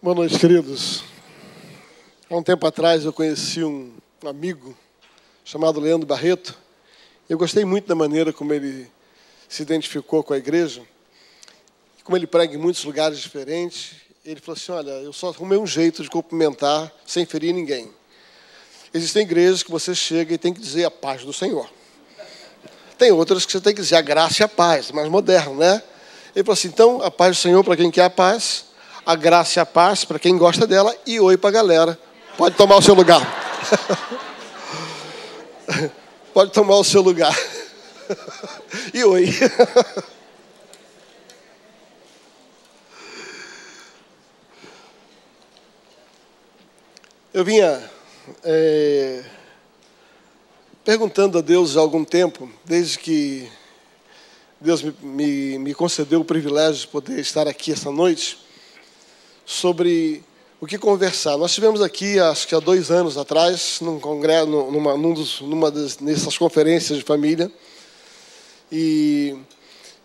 Boa noite, queridos. Há um tempo atrás eu conheci um amigo chamado Leandro Barreto. Eu gostei muito da maneira como ele se identificou com a igreja, como ele prega em muitos lugares diferentes. Ele falou assim, olha, eu só arrumei um jeito de cumprimentar sem ferir ninguém. Existem igrejas que você chega e tem que dizer a paz do Senhor. Tem outras que você tem que dizer a graça e a paz, mais moderno, né? Ele falou assim, então, a paz do Senhor para quem quer a paz, a graça e a paz para quem gosta dela e oi para a galera. Pode tomar o seu lugar. Pode tomar o seu lugar. E oi. Eu vinha perguntando a Deus há algum tempo, desde que Deus me concedeu o privilégio de poder estar aqui essa noite, sobre o que conversar. Nós tivemos aqui, acho que há 2 anos atrás, num congresso, numa dessas conferências de família, e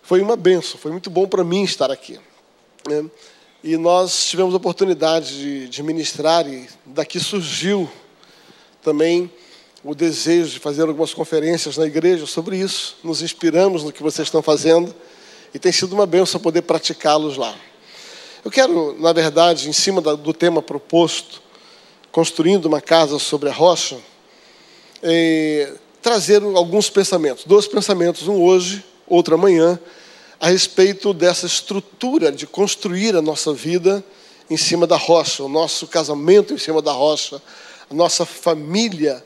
foi uma bênção, foi muito bom para mim estar aqui, né? E nós tivemos a oportunidade de ministrar, e daqui surgiu também o desejo de fazer algumas conferências na igreja sobre isso. Nos inspiramos no que vocês estão fazendo, e tem sido uma bênção poder praticá-los lá. Eu quero, na verdade, em cima do tema proposto, construindo uma casa sobre a rocha, trazer alguns pensamentos. 2 pensamentos, um hoje, outro amanhã, a respeito dessa estrutura de construir a nossa vida em cima da rocha, o nosso casamento em cima da rocha, a nossa família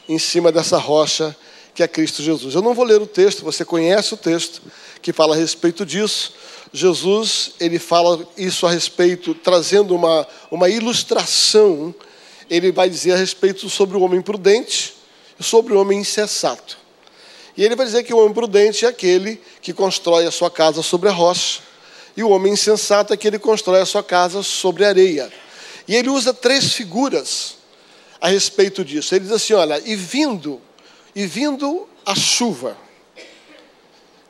em cima dessa rocha que é Cristo Jesus. Eu não vou ler o texto, você conhece o texto que fala a respeito disso. Jesus, ele fala isso a respeito, trazendo uma ilustração. Ele vai dizer a respeito sobre o homem prudente e sobre o homem insensato. E ele vai dizer que o homem prudente é aquele que constrói a sua casa sobre a rocha, e o homem insensato é aquele que constrói a sua casa sobre a areia. E ele usa 3 figuras a respeito disso. Ele diz assim, olha, e vindo a chuva,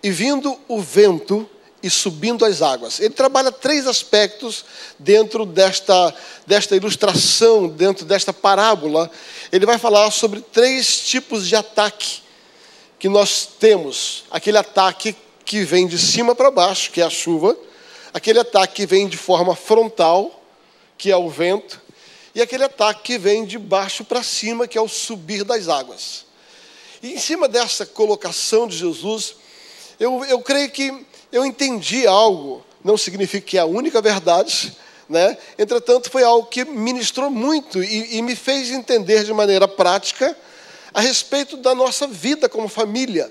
e vindo o vento, e subindo as águas. Ele trabalha 3 aspectos dentro desta ilustração, dentro desta parábola. Ele vai falar sobre 3 tipos de ataque que nós temos. Aquele ataque que vem de cima para baixo, que é a chuva. Aquele ataque que vem de forma frontal, que é o vento. E aquele ataque que vem de baixo para cima, que é o subir das águas. E em cima dessa colocação de Jesus, eu creio que eu entendi algo, não significa que é a única verdade, né? Entretanto, foi algo que ministrou muito e me fez entender de maneira prática a respeito da nossa vida como família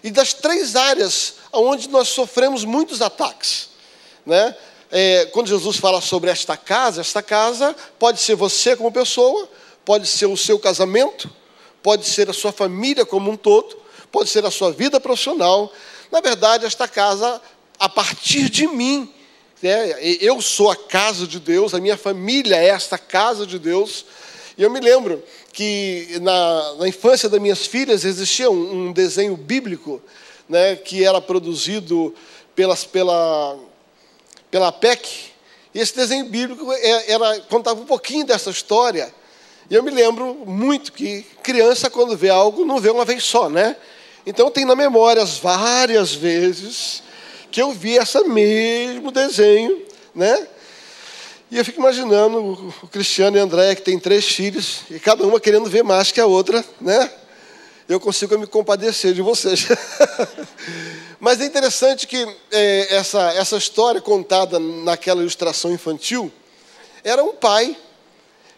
e das 3 áreas onde nós sofremos muitos ataques, né? Quando Jesus fala sobre esta casa pode ser você como pessoa, pode ser o seu casamento, pode ser a sua família como um todo, pode ser a sua vida profissional. Na verdade, esta casa, a partir de mim, né, eu sou a casa de Deus, a minha família é esta casa de Deus. E eu me lembro que na infância das minhas filhas existia um desenho bíblico, né, que era produzido pela PEC. E esse desenho bíblico contava um pouquinho dessa história. E eu me lembro muito que criança, quando vê algo, não vê uma vez só, né? Então, tem na memória várias vezes que eu vi esse mesmo desenho, né? E eu fico imaginando o Cristiano e a Andréia, que tem 3 filhos, e cada uma querendo ver mais que a outra, né? Eu consigo me compadecer de vocês. Mas é interessante que essa história contada naquela ilustração infantil era um pai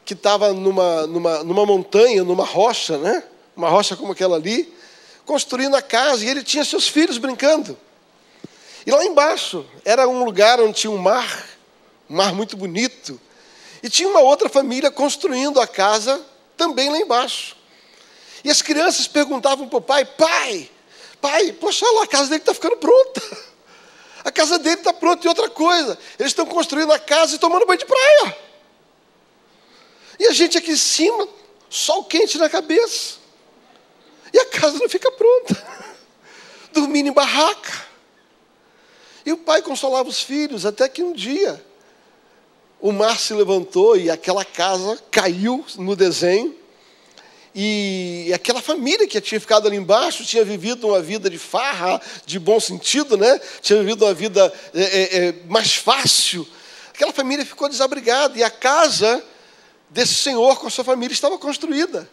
que estava numa montanha, numa rocha, né? Uma rocha como aquela ali, construindo a casa, e ele tinha seus filhos brincando. E lá embaixo era um lugar onde tinha um mar muito bonito, e tinha uma outra família construindo a casa também lá embaixo. E as crianças perguntavam para o pai, pai, poxa, olha lá, a casa dele está ficando pronta. A casa dele está pronta. E outra coisa, eles estão construindo a casa e tomando banho de praia. E a gente aqui em cima, sol quente na cabeça. E a casa não fica pronta. Dormindo em barraca. E o pai consolava os filhos, até que um dia o mar se levantou e aquela casa caiu no desenho. E aquela família que tinha ficado ali embaixo tinha vivido uma vida de farra, de bom sentido, né? Tinha vivido uma vida mais fácil. Aquela família ficou desabrigada e a casa desse senhor com a sua família estava construída.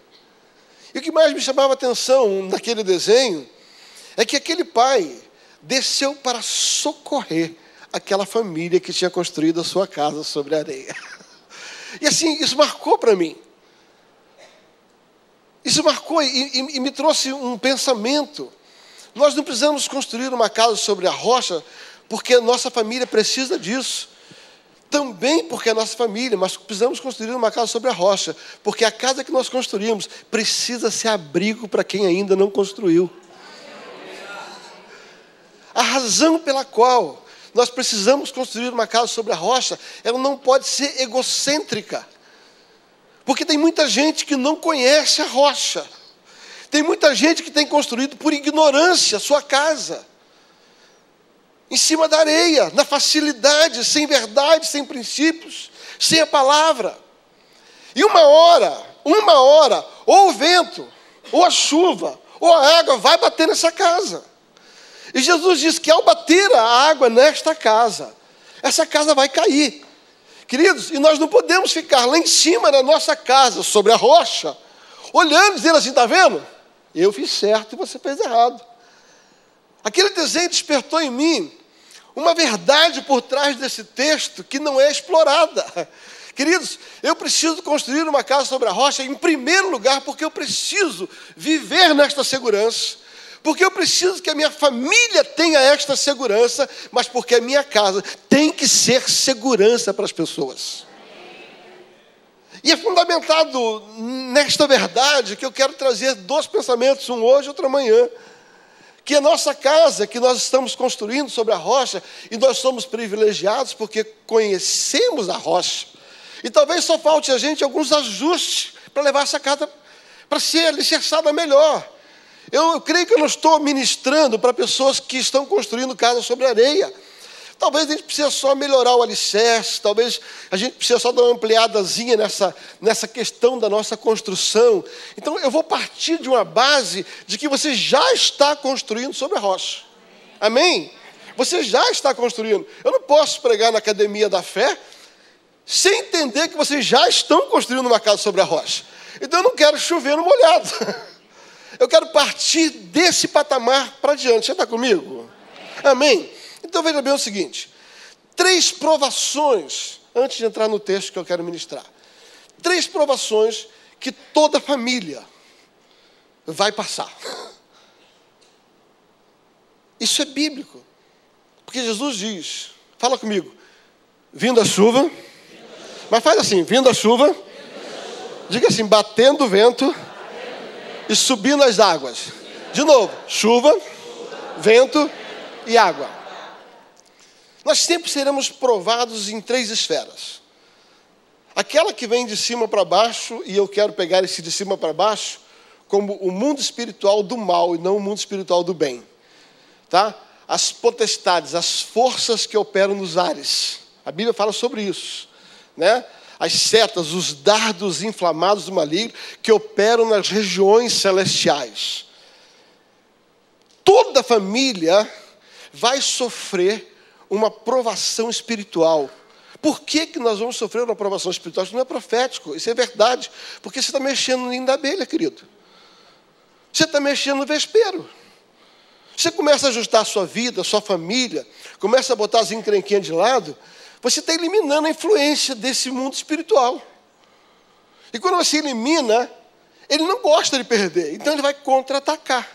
E o que mais me chamava a atenção naquele desenho é que aquele pai desceu para socorrer aquela família que tinha construído a sua casa sobre a areia. E assim, isso marcou para mim. Isso marcou e me trouxe um pensamento. Nós não precisamos construir uma casa sobre a rocha, porque a nossa família precisa disso. Também porque é a nossa família, mas precisamos construir uma casa sobre a rocha, porque a casa que nós construímos precisa ser abrigo para quem ainda não construiu. A razão pela qual nós precisamos construir uma casa sobre a rocha, ela não pode ser egocêntrica. Porque tem muita gente que não conhece a rocha. Tem muita gente que tem construído por ignorância a sua casa. Em cima da areia, na facilidade, sem verdade, sem princípios, sem a palavra. E uma hora, ou o vento, ou a chuva, ou a água vai bater nessa casa. E Jesus diz que ao bater a água nesta casa, essa casa vai cair. Queridos, e nós não podemos ficar lá em cima da nossa casa, sobre a rocha, olhando e dizendo assim, está vendo? Eu fiz certo e você fez errado. Aquele desenho despertou em mim uma verdade por trás desse texto que não é explorada. Queridos, eu preciso construir uma casa sobre a rocha, em primeiro lugar, porque eu preciso viver nesta segurança. Porque eu preciso que a minha família tenha esta segurança, mas porque a minha casa tem que ser segurança para as pessoas. E é fundamentado nesta verdade que eu quero trazer dois pensamentos, um hoje e outro amanhã. Que a nossa casa, que nós estamos construindo sobre a rocha, e nós somos privilegiados porque conhecemos a rocha. E talvez só falte a gente alguns ajustes para levar essa casa para ser alicerçada melhor. Eu creio que eu não estou ministrando para pessoas que estão construindo casa sobre areia. Talvez a gente precise só melhorar o alicerce, talvez a gente precise só dar uma ampliadazinha nessa questão da nossa construção. Então eu vou partir de uma base de que você já está construindo sobre a rocha. Amém? Você já está construindo. Eu não posso pregar na academia da fé sem entender que vocês já estão construindo uma casa sobre a rocha. Então eu não quero chover no molhado. Eu quero partir desse patamar para diante. Você está comigo? Amém? Então veja bem o seguinte. 3 provações, antes de entrar no texto que eu quero ministrar. 3 provações que toda família vai passar. Isso é bíblico. Porque Jesus diz, fala comigo, vindo a chuva, mas faz assim, vindo a chuva, diga assim, batendo o vento, e subindo as águas. De novo, chuva, vento e água. Nós sempre seremos provados em 3 esferas. Aquela que vem de cima para baixo, e eu quero pegar esse de cima para baixo como o mundo espiritual do mal e não o mundo espiritual do bem. Tá? As potestades, as forças que operam nos ares. A Bíblia fala sobre isso, né? As setas, os dardos inflamados do maligno que operam nas regiões celestiais. Toda família vai sofrer uma provação espiritual. Por que nós vamos sofrer uma provação espiritual? Isso não é profético, isso é verdade. Porque você está mexendo no ninho da abelha, querido. Você está mexendo no vespeiro. Você começa a ajustar a sua vida, a sua família, começa a botar as encrenquinhas de lado, você está eliminando a influência desse mundo espiritual. E quando você elimina, ele não gosta de perder. Então ele vai contra-atacar.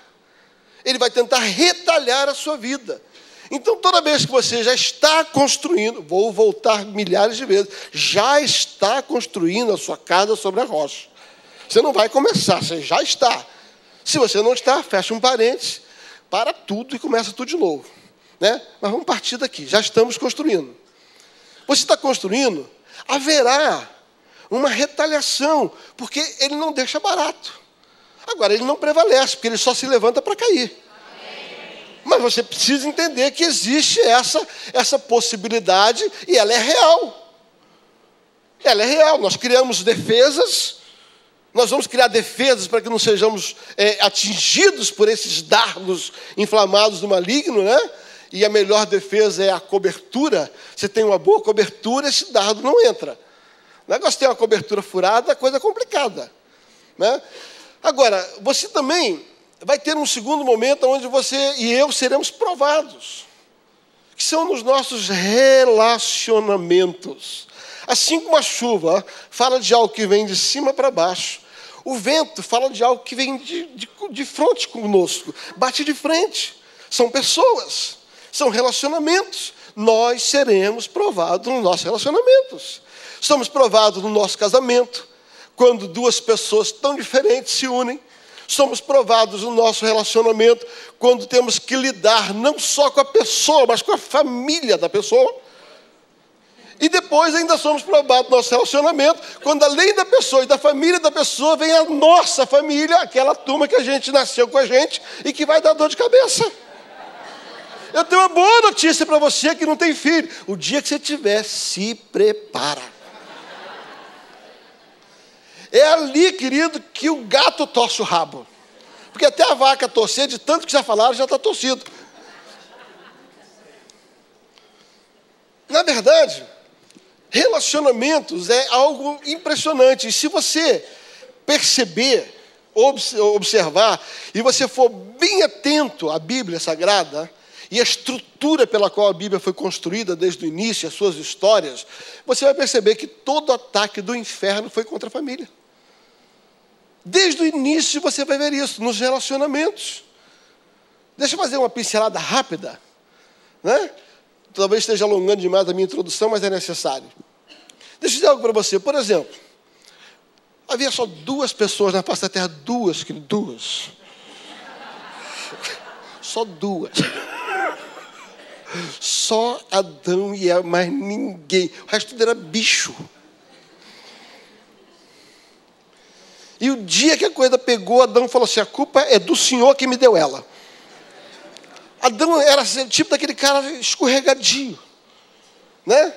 Ele vai tentar retalhar a sua vida. Então toda vez que você já está construindo, vou voltar milhares de vezes, já está construindo a sua casa sobre a rocha. Você não vai começar, você já está. Se você não está, fecha um parênteses, para tudo e começa tudo de novo. Né? Mas vamos partir daqui, já estamos construindo. Você está construindo, haverá uma retaliação, porque ele não deixa barato. Agora, ele não prevalece, porque ele só se levanta para cair. Mas você precisa entender que existe essa possibilidade e ela é real. Ela é real. Nós criamos defesas, nós vamos criar defesas para que não sejamos atingidos por esses dardos inflamados do maligno, né? E a melhor defesa é a cobertura. Você tem uma boa cobertura, esse dardo não entra. O negócio de ter uma cobertura furada é coisa complicada, né? Agora, você também vai ter um segundo momento onde você e eu seremos provados, que são nos nossos relacionamentos. Assim como a chuva fala de algo que vem de cima para baixo, o vento fala de algo que vem de frente conosco, bate de frente. São pessoas, são relacionamentos. Nós seremos provados nos nossos relacionamentos. Somos provados no nosso casamento, quando duas pessoas tão diferentes se unem. Somos provados no nosso relacionamento, quando temos que lidar não só com a pessoa, mas com a família da pessoa. E depois ainda somos provados no nosso relacionamento, quando além da pessoa e da família da pessoa, vem a nossa família, aquela turma que a gente nasceu com a gente e que vai dar dor de cabeça. Eu tenho uma boa notícia para você que não tem filho. O dia que você tiver, se prepara. É ali, querido, que o gato torce o rabo. Porque até a vaca torcer, de tanto que já falaram, já está torcido. Na verdade, relacionamentos é algo impressionante. E se você perceber, observar, e você for bem atento à Bíblia Sagrada, e a estrutura pela qual a Bíblia foi construída desde o início, as suas histórias, você vai perceber que todo ataque do inferno foi contra a família. Desde o início você vai ver isso, nos relacionamentos. Deixa eu fazer uma pincelada rápida, né? Talvez esteja alongando demais a minha introdução, mas é necessário. Deixa eu dizer algo para você. Por exemplo, havia só 2 pessoas na face da terra, 2, querido, 2. Só 2. Só Adão e Eva, mais ninguém. O resto tudo era bicho. E o dia que a coisa pegou, Adão falou assim, a culpa é do Senhor que me deu ela. Adão era tipo daquele cara escorregadio, né?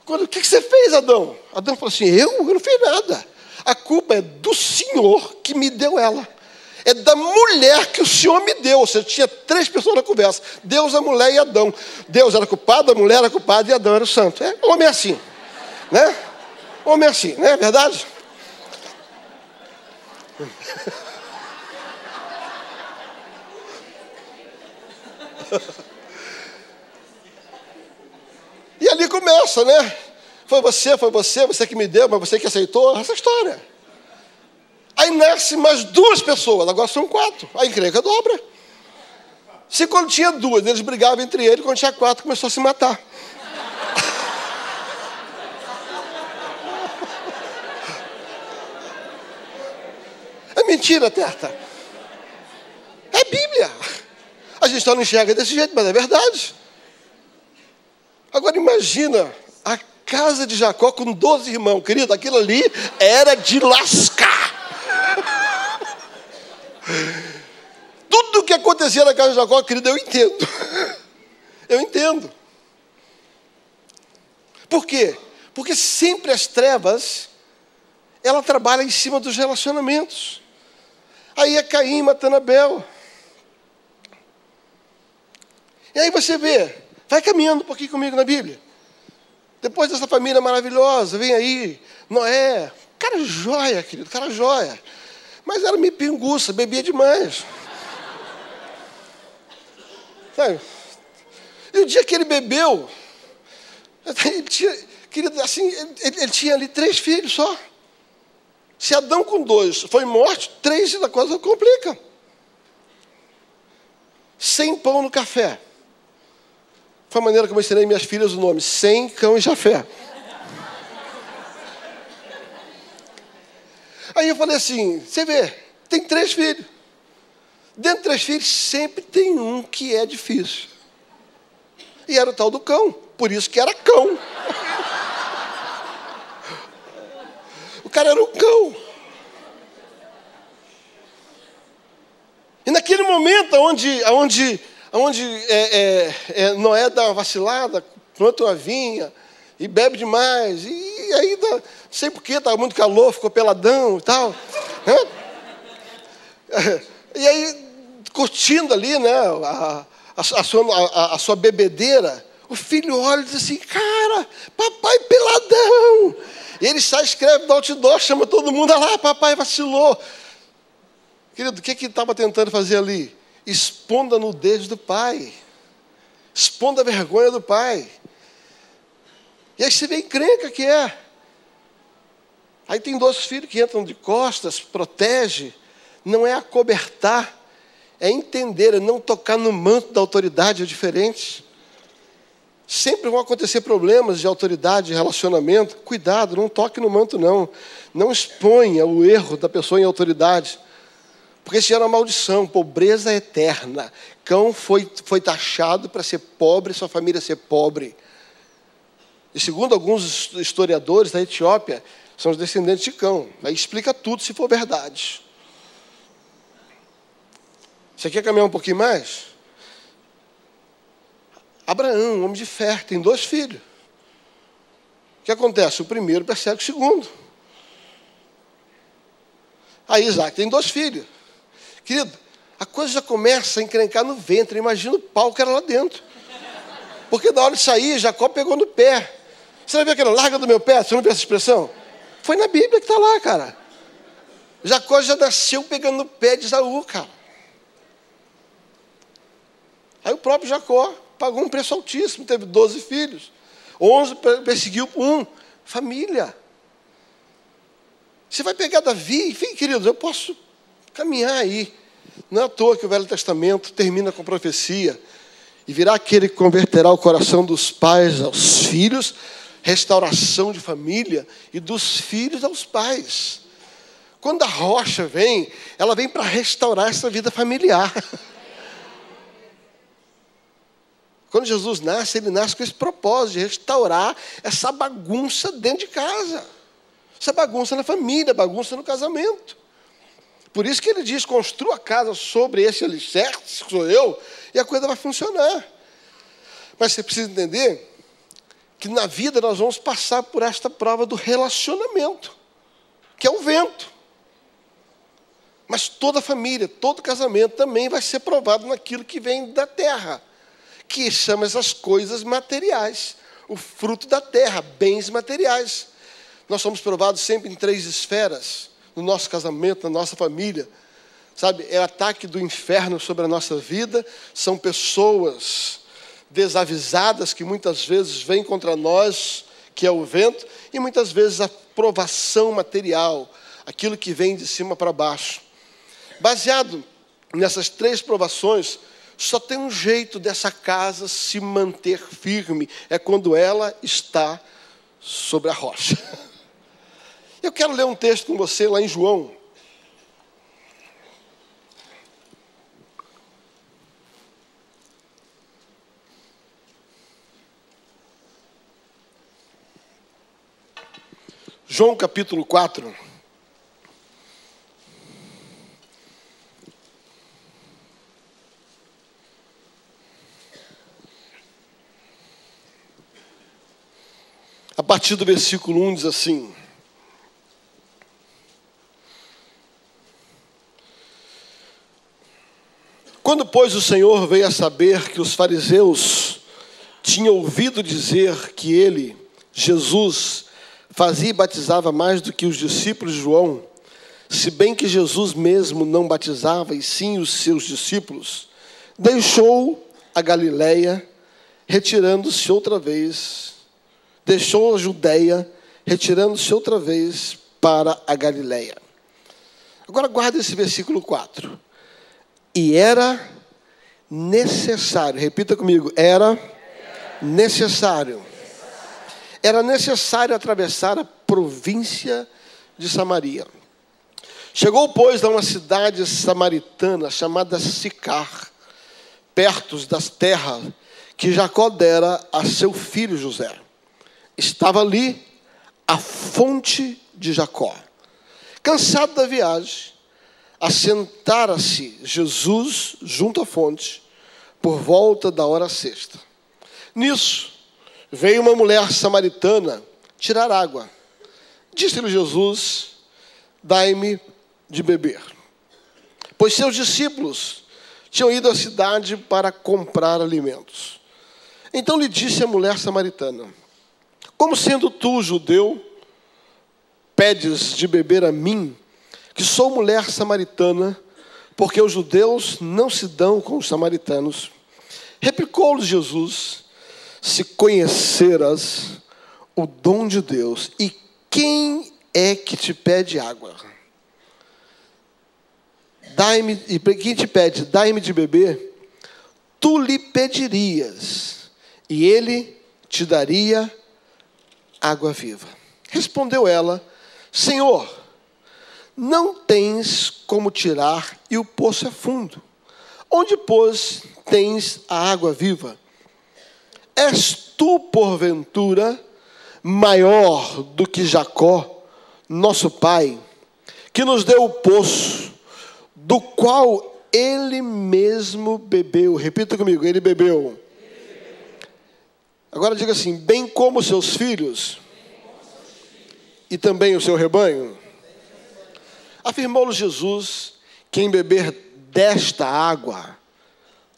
O que você fez, Adão? Adão falou assim, eu não fiz nada. A culpa é do Senhor que me deu ela. É da mulher que o Senhor me deu. Ou seja, tinha 3 pessoas na conversa. Deus, a mulher e Adão. Deus era culpado, a mulher era culpada e Adão era o santo. Homem é assim, né? Homem é assim, não é verdade? E ali começa, né? Foi você que me deu, mas você que aceitou. Essa história. Aí nasce mais 2 pessoas, agora são 4. A encrenca dobra. Se quando tinha 2, eles brigavam entre eles, quando tinha 4, começou a se matar. É mentira, Terta. É Bíblia. A gente só não enxerga desse jeito, mas é verdade. Agora imagina a casa de Jacó com 12 irmãos. Querido, aquilo ali era de lascar. Tudo o que acontecia na casa de Jacó, querido, eu entendo. Eu entendo. Por quê? Porque sempre as trevas, ela trabalha em cima dos relacionamentos. Aí é Caim matando Abel. E aí você vê, vai caminhando um pouquinho comigo na Bíblia. Depois dessa família maravilhosa, vem aí Noé. Cara joia, querido, cara joia. Mas era meio pinguça, bebia demais. Sabe? E o dia que ele bebeu, ele tinha, querido, assim, ele tinha ali 3 filhos só. Se Adão com 2 foi morto, 3 da coisa complica. Sem pão no café. Foi a maneira como eu ensinei minhas filhas o nome. Sem Cão e Jafé. Aí eu falei assim, você vê, tem 3 filhos. Dentro de 3 filhos, sempre tem um que é difícil. E era o tal do cão. Por isso que era cão. O cara era um cão. E naquele momento onde Noé dá uma vacilada, planta uma vinha, E bebe demais. E ainda, não sei porquê, estava muito calor, ficou peladão e tal. E aí, curtindo ali, né, a sua bebedeira, o filho olha e diz assim, cara, papai peladão. E ele sai, escreve no outdoor, chama todo mundo, olha lá, papai vacilou. Querido, o que ele estava tentando fazer ali? Expondo a nudez do pai. Expondo a vergonha do pai. E aí você vê a encrenca que é. Aí tem 2 filhos que entram de costas, protege. Não é acobertar, é entender, é não tocar no manto da autoridade, é diferente. Sempre vão acontecer problemas de autoridade, de relacionamento. Cuidado, não toque no manto, não. Não exponha o erro da pessoa em autoridade. Porque isso gera maldição, pobreza eterna. Cão foi taxado para ser pobre, sua família ser pobre. E segundo alguns historiadores da Etiópia, são os descendentes de Cão. Aí explica tudo, se for verdade. Você quer caminhar um pouquinho mais? Abraão, homem de fé, tem 2 filhos. O que acontece? O primeiro persegue o segundo. Aí Isaac tem 2 filhos. Querido, a coisa já começa a encrencar no ventre. Imagina o pau que era lá dentro. Porque na hora de sair, Jacó pegou no pé. Você vai ver aquela larga do meu pé? Você não viu essa expressão? Foi na Bíblia que está lá, cara. Jacó já nasceu pegando no pé de Esaú, cara. Aí o próprio Jacó pagou um preço altíssimo. Teve 12 filhos. 11 perseguiu por 1. Família. Você vai pegar Davi. Enfim, queridos, eu posso caminhar aí. Não é à toa que o Velho Testamento termina com profecia. E virá aquele que converterá o coração dos pais aos filhos, restauração de família, e dos filhos aos pais. Quando a rocha vem, ela vem para restaurar essa vida familiar. Quando Jesus nasce, ele nasce com esse propósito de restaurar essa bagunça dentro de casa. Essa bagunça na família, bagunça no casamento. Por isso que ele diz, construa a casa sobre esse alicerce, que sou eu, e a coisa vai funcionar. Mas você precisa entender que na vida nós vamos passar por esta prova do relacionamento, que é o vento. Mas toda família, todo casamento também vai ser provado naquilo que vem da terra, que chama essas coisas materiais, o fruto da terra, bens materiais. Nós somos provados sempre em 3 esferas, no nosso casamento, na nossa família. Sabe, é o ataque do inferno sobre a nossa vida, são pessoas desavisadas que muitas vezes vêm contra nós, que é o vento, e muitas vezes a provação material, aquilo que vem de cima para baixo. Baseado nessas 3 provações, só tem um jeito dessa casa se manter firme, é quando ela está sobre a rocha. Eu quero ler um texto com você lá em João. João capítulo 4. A partir do versículo 1 diz assim: Quando, pois, o Senhor veio a saber que os fariseus tinham ouvido dizer que ele, Jesus, fazia e batizava mais do que os discípulos de João, se bem que Jesus mesmo não batizava, e sim os seus discípulos, deixou a Galileia, retirando-se outra vez, deixou a Judeia, retirando-se outra vez para a Galileia. Agora guarda esse versículo 4. E era necessário, repita comigo, era necessário atravessar a província de Samaria. Chegou, pois, a uma cidade samaritana chamada Sicar, perto das terras que Jacó dera a seu filho José. Estava ali a fonte de Jacó. Cansado da viagem, assentara-se Jesus junto à fonte, por volta da hora sexta. Nisso, veio uma mulher samaritana tirar água. Disse-lhe Jesus: dai-me de beber. Pois seus discípulos tinham ido à cidade para comprar alimentos. Então lhe disse a mulher samaritana: como sendo tu, judeu, pedes de beber a mim, que sou mulher samaritana, porque os judeus não se dão com os samaritanos? Replicou-lhe Jesus: se conheceras o dom de Deus, e quem é que te pede água? E quem te pede, dai-me de beber, tu lhe pedirias, e ele te daria água viva. Respondeu ela: Senhor, não tens como tirar, e o poço é fundo. Onde, pois, tens a água viva? És tu, porventura, maior do que Jacó, nosso pai, que nos deu o poço, do qual ele mesmo bebeu? Repita comigo: ele bebeu. Agora diga assim: bem como seus filhos e também o seu rebanho. Afirmou-lhe Jesus: quem beber desta água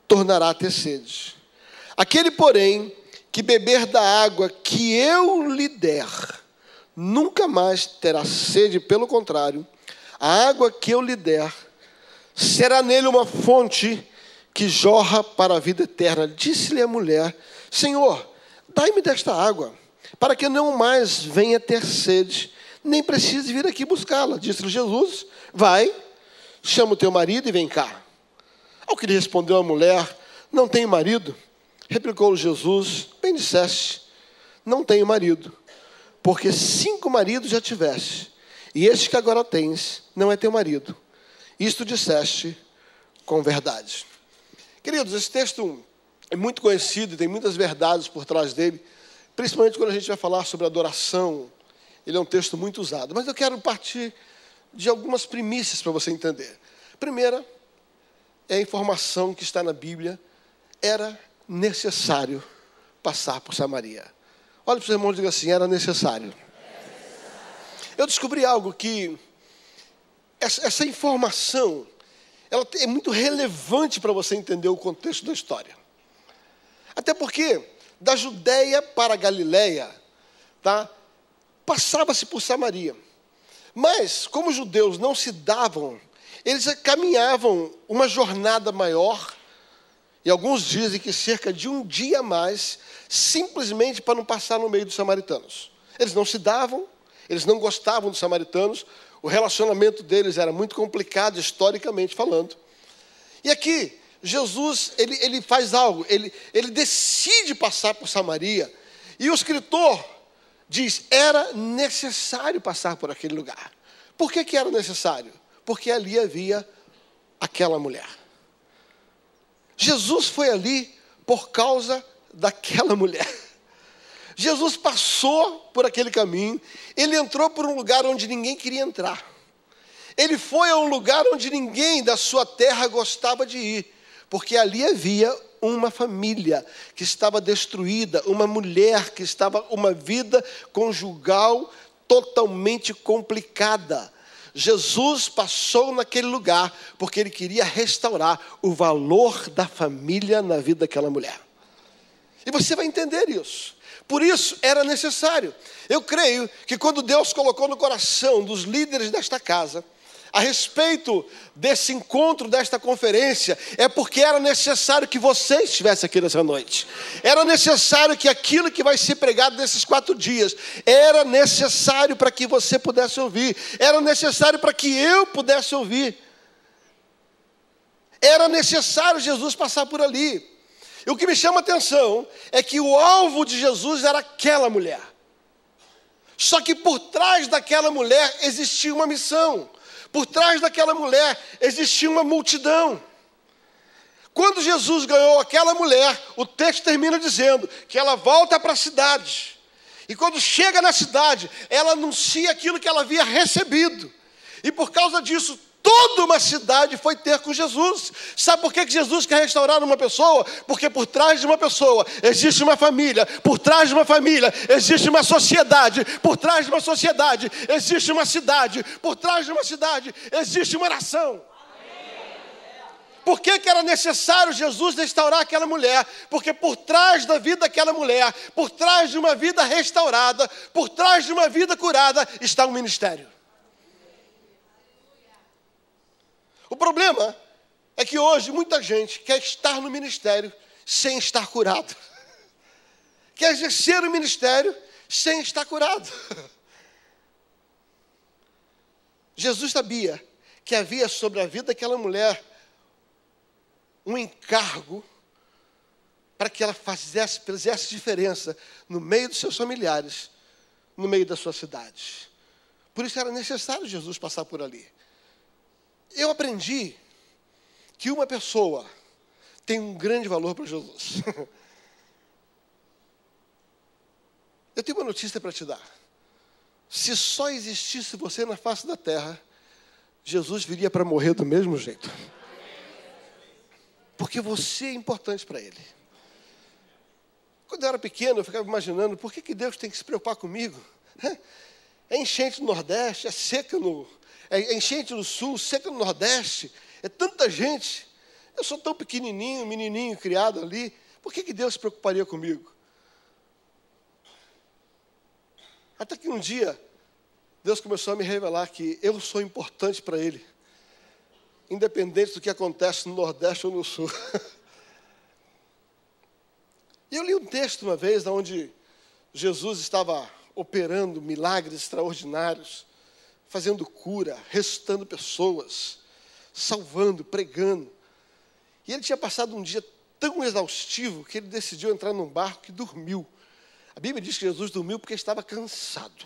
tornará a ter sede. Aquele, porém, que beber da água que eu lhe der, nunca mais terá sede. Pelo contrário, a água que eu lhe der será nele uma fonte que jorra para a vida eterna. Disse-lhe a mulher: Senhor, dai-me desta água, para que não mais venha ter sede, nem precise vir aqui buscá-la. Disse-lhe Jesus: vai, chama o teu marido e vem cá. Ao que lhe respondeu a mulher: não tenho marido. Replicou-lhe Jesus: bem disseste, não tenho marido, porque 5 maridos já tiveste, e este que agora tens não é teu marido. Isto disseste com verdade. Queridos, esse texto é muito conhecido e tem muitas verdades por trás dele, principalmente quando a gente vai falar sobre adoração. Ele é um texto muito usado, mas eu quero partir de algumas primícias para você entender. Primeira é a informação que está na Bíblia: era necessário passar por Samaria. Olha para o seu irmão e diga assim: era necessário. Eu descobri algo que essa informação, ela é muito relevante para você entender o contexto da história. Até porque da Judéia para a Galileia, tá, passava-se por Samaria. Mas, como os judeus não se davam, eles caminhavam uma jornada maior, e alguns dizem que cerca de 1 dia a mais, simplesmente para não passar no meio dos samaritanos. Eles não se davam, eles não gostavam dos samaritanos, o relacionamento deles era muito complicado, historicamente falando. E aqui, Jesus, ele faz algo, ele decide passar por Samaria, e o escritor diz: era necessário passar por aquele lugar. Por que era necessário? Porque ali havia aquela mulher. Jesus foi ali por causa daquela mulher. Jesus passou por aquele caminho, ele entrou por um lugar onde ninguém queria entrar. Ele foi a um lugar onde ninguém da sua terra gostava de ir, porque ali havia uma família que estava destruída, uma mulher que estava uma vida conjugal totalmente complicada. Jesus passou naquele lugar porque ele queria restaurar o valor da família na vida daquela mulher. E você vai entender isso. Por isso era necessário. Eu creio que quando Deus colocou no coração dos líderes desta casa a respeito desse encontro, desta conferência, é porque era necessário que você estivesse aqui nessa noite. Era necessário que aquilo que vai ser pregado nesses 4 dias, era necessário para que você pudesse ouvir. Era necessário para que eu pudesse ouvir. Era necessário Jesus passar por ali. E o que me chama a atenção é que o alvo de Jesus era aquela mulher. Só que por trás daquela mulher existia uma missão. Por trás daquela mulher existia uma multidão. Quando Jesus ganhou aquela mulher, o texto termina dizendo que ela volta para a cidade. E quando chega na cidade, ela anuncia aquilo que ela havia recebido. E por causa disso, toda uma cidade foi ter com Jesus. Sabe por que Jesus quer restaurar uma pessoa? Porque por trás de uma pessoa existe uma família, por trás de uma família existe uma sociedade, por trás de uma sociedade existe uma cidade, por trás de uma cidade existe uma nação. Por que era necessário Jesus restaurar aquela mulher? Porque por trás da vida daquela mulher, por trás de uma vida restaurada, por trás de uma vida curada, está um ministério. O problema é que hoje muita gente quer estar no ministério sem estar curado. Quer exercer o ministério sem estar curado. Jesus sabia que havia sobre a vida daquela mulher um encargo para que ela fizesse diferença no meio dos seus familiares, no meio da sua cidade. Por isso era necessário Jesus passar por ali. Eu aprendi que uma pessoa tem um grande valor para Jesus. Eu tenho uma notícia para te dar. Se só existisse você na face da terra, Jesus viria para morrer do mesmo jeito. Porque você é importante para Ele. Quando eu era pequeno, eu ficava imaginando, por que Deus tem que se preocupar comigo? É enchente no Nordeste, é seca é enchente no Sul, seca no Nordeste, é tanta gente. Eu sou tão pequenininho, menininho, criado ali. Por que Deus se preocuparia comigo? Até que um dia, Deus começou a me revelar que eu sou importante para Ele. Independente do que acontece no Nordeste ou no Sul. E eu li um texto uma vez, onde Jesus estava operando milagres extraordinários, fazendo cura, ressuscitando pessoas, salvando, pregando. E ele tinha passado um dia tão exaustivo que ele decidiu entrar num barco e dormiu. A Bíblia diz que Jesus dormiu porque estava cansado.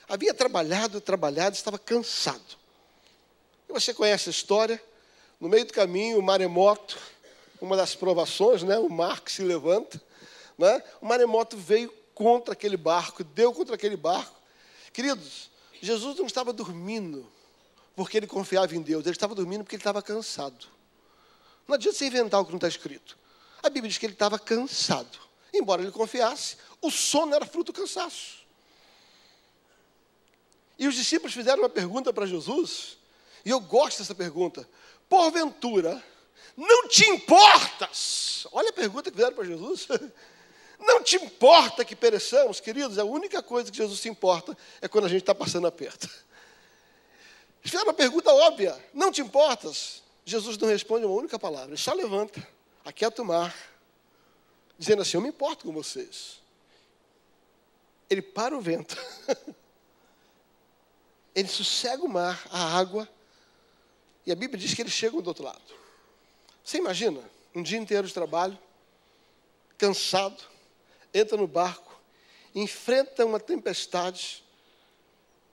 Havia trabalhado, estava cansado. Você conhece a história? No meio do caminho, o maremoto, uma das provações, né? O mar que se levanta, né? O maremoto veio contra aquele barco, deu contra aquele barco. Queridos, Jesus não estava dormindo porque ele confiava em Deus, ele estava dormindo porque ele estava cansado. Não adianta você inventar o que não está escrito. A Bíblia diz que ele estava cansado. Embora ele confiasse, o sono era fruto do cansaço. E os discípulos fizeram uma pergunta para Jesus. E eu gosto dessa pergunta. Porventura, não te importas? Olha a pergunta que fizeram para Jesus. Não te importa que pereçamos? Queridos, a única coisa que Jesus se importa é quando a gente está passando aperto. Eles fizeram uma pergunta óbvia. Não te importas? Jesus não responde uma única palavra. Ele só levanta, aquieta o mar, dizendo assim, eu me importo com vocês. Ele para o vento. Ele sossega o mar, a água. E a Bíblia diz que eles chegam do outro lado. Você imagina, um dia inteiro de trabalho, cansado, entra no barco, enfrenta uma tempestade,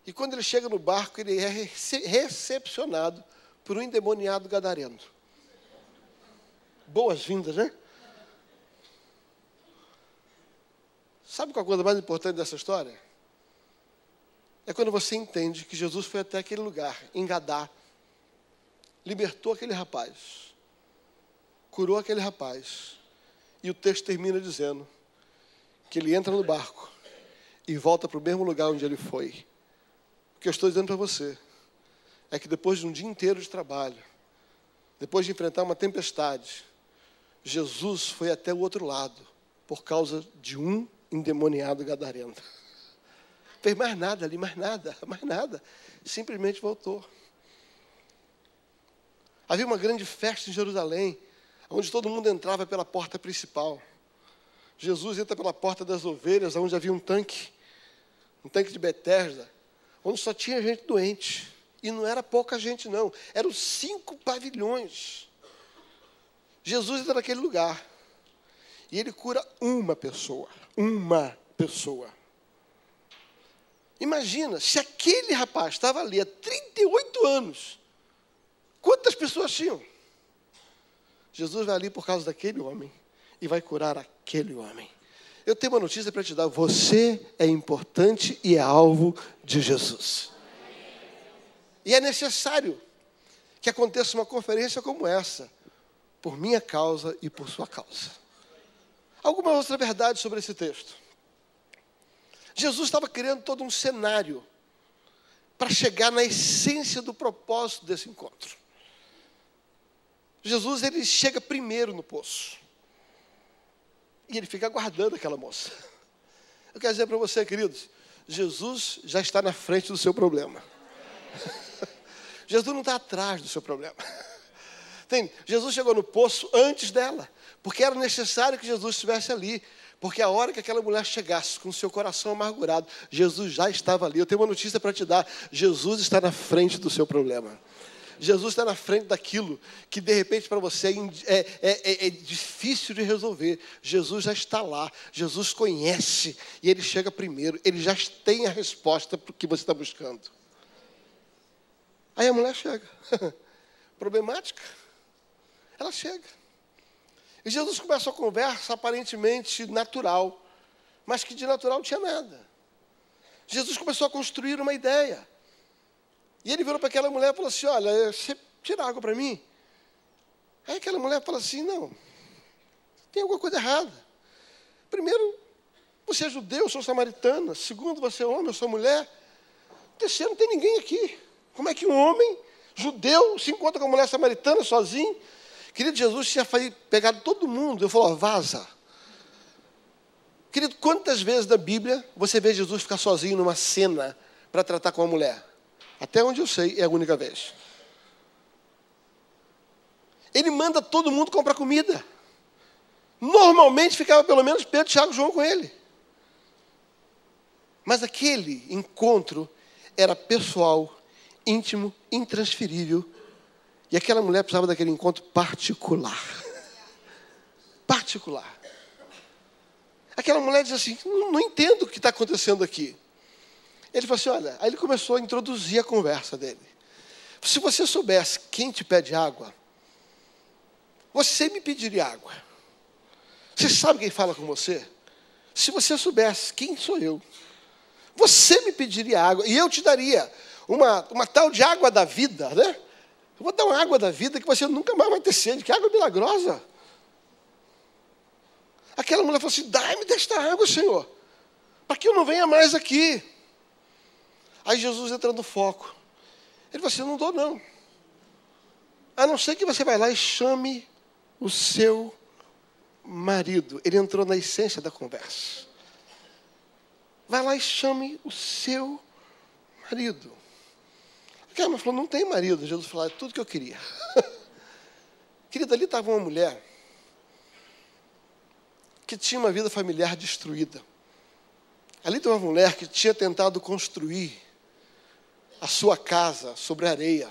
e quando ele chega no barco, ele é recepcionado por um endemoniado gadareno. Boas-vindas, né? Sabe qual é a coisa mais importante dessa história? É quando você entende que Jesus foi até aquele lugar, em Gadá, libertou aquele rapaz, curou aquele rapaz, e o texto termina dizendo que ele entra no barco e volta para o mesmo lugar onde ele foi. O que eu estou dizendo para você é que depois de um dia inteiro de trabalho, depois de enfrentar uma tempestade, Jesus foi até o outro lado por causa de um endemoniado gadareno. Não fez mais nada ali, mais nada. Simplesmente voltou. Havia uma grande festa em Jerusalém, onde todo mundo entrava pela porta principal. Jesus entra pela porta das ovelhas, onde havia um tanque de Betesda, onde só tinha gente doente. E não era pouca gente, não. Eram 5 pavilhões. Jesus entra naquele lugar. E ele cura uma pessoa. Uma pessoa. Imagina, se aquele rapaz estava ali há 38 anos, quantas pessoas tinham? Jesus vai ali por causa daquele homem e vai curar aquele homem. Eu tenho uma notícia para te dar. Você é importante e é alvo de Jesus. E é necessário que aconteça uma conferência como essa, por minha causa e por sua causa. Alguma outra verdade sobre esse texto? Jesus estava criando todo um cenário para chegar na essência do propósito desse encontro. Jesus, ele chega primeiro no poço. E ele fica aguardando aquela moça. Eu quero dizer para você, queridos, Jesus já está na frente do seu problema. Jesus não está atrás do seu problema. Entende? Jesus chegou no poço antes dela, porque era necessário que Jesus estivesse ali. Porque a hora que aquela mulher chegasse com o seu coração amargurado, Jesus já estava ali. Eu tenho uma notícia para te dar. Jesus está na frente do seu problema. Jesus está na frente daquilo que, de repente, para você é difícil de resolver. Jesus já está lá. Jesus conhece. E Ele chega primeiro. Ele já tem a resposta para o que você está buscando. Aí a mulher chega. Problemática. Ela chega. E Jesus começa a conversa aparentemente natural, mas que de natural não tinha nada. Jesus começou a construir uma ideia. E ele virou para aquela mulher e falou assim, olha, você tira água para mim? Aí aquela mulher fala assim, não, tem alguma coisa errada. Primeiro, você é judeu, eu sou samaritana. Segundo, você é homem, eu sou mulher. Terceiro, não tem ninguém aqui. Como é que um homem judeu se encontra com uma mulher samaritana sozinho? Querido, Jesus tinha pegado todo mundo. Eu falei, vaza. Querido, quantas vezes na Bíblia você vê Jesus ficar sozinho numa cena para tratar com uma mulher? Até onde eu sei, é a única vez. Ele manda todo mundo comprar comida. Normalmente ficava pelo menos Pedro, Tiago e João com ele. Mas aquele encontro era pessoal, íntimo, intransferível. E aquela mulher precisava daquele encontro particular. Particular. Aquela mulher diz assim, não entendo o que está acontecendo aqui. Ele falou assim, olha, aí ele começou a introduzir a conversa dele. Se você soubesse quem te pede água, você me pediria água. Você sabe quem fala com você? Se você soubesse quem sou eu, você me pediria água e eu te daria uma tal de água da vida, né? Eu vou dar uma água da vida que você nunca mais vai ter sede, que água milagrosa. Aquela mulher falou assim, dai-me desta água, Senhor, para que eu não venha mais aqui. Aí Jesus entra no foco. Ele falou assim, eu não dou não. A não ser que você vai lá e chame o seu marido. Ele entrou na essência da conversa. Vai lá e chame o seu marido. Aquela mulher falou, não tem marido. Jesus falou, é tudo que eu queria. Querida, ali estava uma mulher que tinha uma vida familiar destruída. Ali estava uma mulher que tinha tentado construir a sua casa sobre a areia.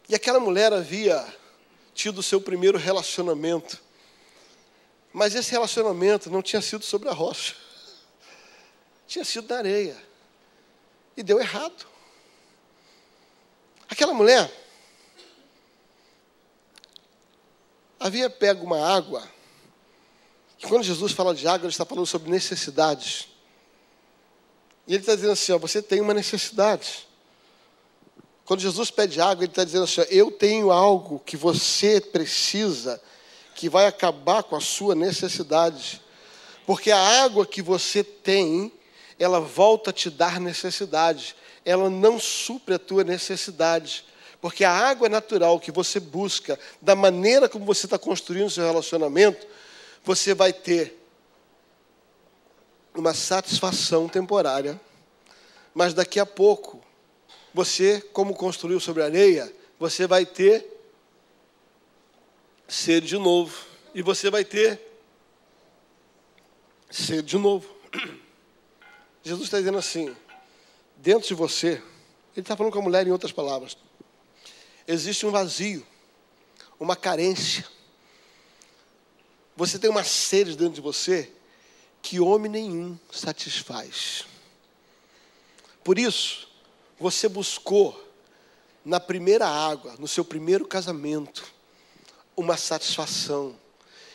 E aquela mulher havia tido o seu primeiro relacionamento. Mas esse relacionamento não tinha sido sobre a rocha. Tinha sido na areia. E deu errado. Aquela mulher havia pego uma água. E quando Jesus fala de água, ele está falando sobre necessidades. E ele está dizendo assim, ó, você tem uma necessidade. Quando Jesus pede água, ele está dizendo assim, ó, eu tenho algo que você precisa, que vai acabar com a sua necessidade. Porque a água que você tem, ela volta a te dar necessidade. Ela não supre a tua necessidade. Porque a água natural que você busca, da maneira como você está construindo o seu relacionamento, você vai ter uma satisfação temporária, mas daqui a pouco, você, como construiu sobre a areia, você vai ter sede de novo. E você vai ter sede de novo. Jesus está dizendo assim, dentro de você, ele está falando com a mulher em outras palavras, existe um vazio, uma carência. Você tem uma sede dentro de você que homem nenhum satisfaz. Por isso, você buscou na primeira água, no seu primeiro casamento, uma satisfação.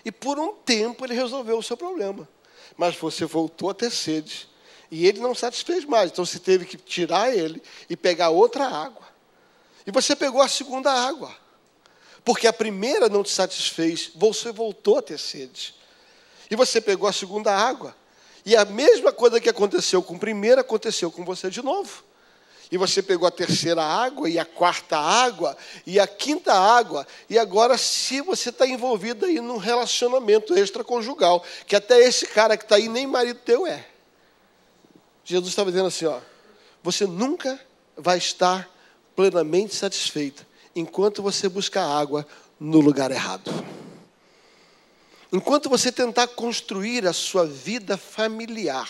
E por um tempo ele resolveu o seu problema. Mas você voltou a ter sede. E ele não satisfez mais. Então você teve que tirar ele e pegar outra água. E você pegou a segunda água. Porque a primeira não te satisfez, você voltou a ter sede. E você pegou a segunda água. E a mesma coisa que aconteceu com a primeira, aconteceu com você de novo. E você pegou a terceira água, e a quarta água, e a quinta água. E agora, se você está envolvido aí num relacionamento extraconjugal, que até esse cara que está aí nem marido teu é. Jesus estava dizendo assim, ó, você nunca vai estar plenamente satisfeito enquanto você buscar água no lugar errado. Enquanto você tentar construir a sua vida familiar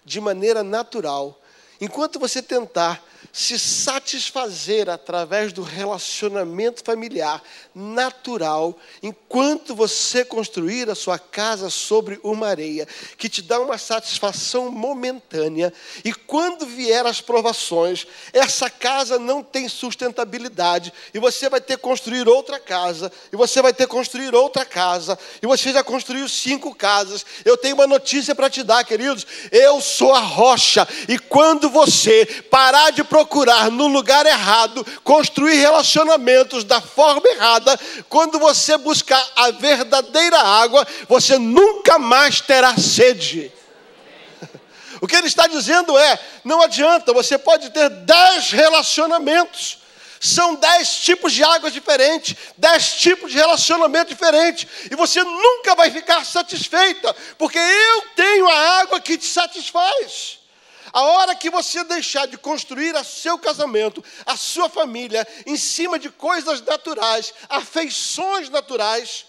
de maneira natural, enquanto você tentar se satisfazer através do relacionamento familiar natural, enquanto você construir a sua casa sobre uma areia, que te dá uma satisfação momentânea, e quando vier as provações, essa casa não tem sustentabilidade, e você vai ter que construir outra casa, e você vai ter que construir outra casa, e você já construiu 5 casas. Eu tenho uma notícia para te dar, queridos. Eu sou a rocha, e quando você parar de procurar no lugar errado, construir relacionamentos da forma errada, quando você buscar a verdadeira água, você nunca mais terá sede. O que ele está dizendo é, não adianta, você pode ter 10 relacionamentos, são 10 tipos de água diferentes, 10 tipos de relacionamento diferentes, e você nunca vai ficar satisfeita, porque eu tenho a água que te satisfaz. A hora que você deixar de construir o seu casamento, a sua família, em cima de coisas naturais, afeições naturais,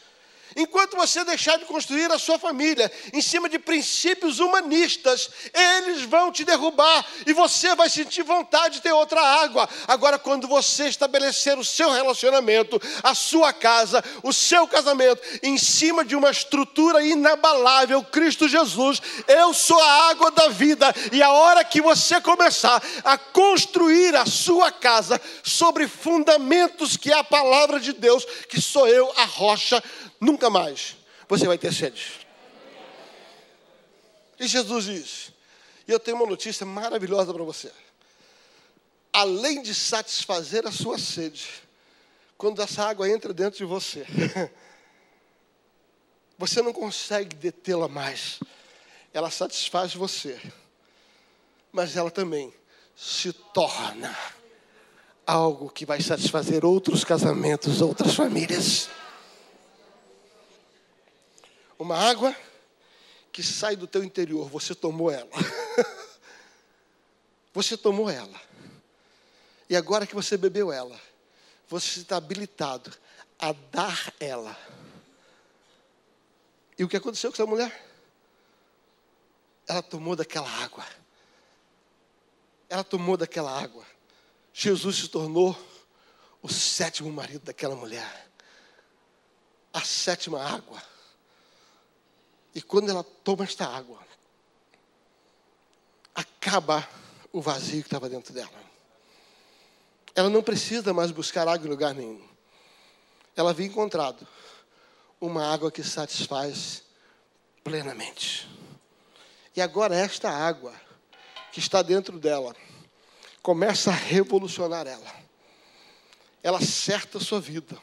enquanto você deixar de construir a sua família em cima de princípios humanistas, eles vão te derrubar e você vai sentir vontade de ter outra água. Agora, quando você estabelecer o seu relacionamento, a sua casa, o seu casamento, em cima de uma estrutura inabalável, Cristo Jesus, eu sou a água da vida. E a hora que você começar a construir a sua casa sobre fundamentos que é a palavra de Deus, que sou eu, a rocha, nunca mais você vai ter sede. E Jesus diz, e eu tenho uma notícia maravilhosa para você. Além de satisfazer a sua sede, quando essa água entra dentro de você, você não consegue detê-la mais. Ela satisfaz você, mas ela também se torna algo que vai satisfazer outros casamentos, outras famílias. Uma água que sai do teu interior, você tomou ela. Você tomou ela. E agora que você bebeu ela, você está habilitado a dar ela. E o que aconteceu com essa mulher? Ela tomou daquela água. Ela tomou daquela água. Jesus se tornou o 7º marido daquela mulher. A 7ª água. E quando ela toma esta água, acaba o vazio que estava dentro dela. Ela não precisa mais buscar água em lugar nenhum. Ela havia encontrado uma água que satisfaz plenamente. E agora esta água que está dentro dela começa a revolucionar ela. Ela acerta a sua vida.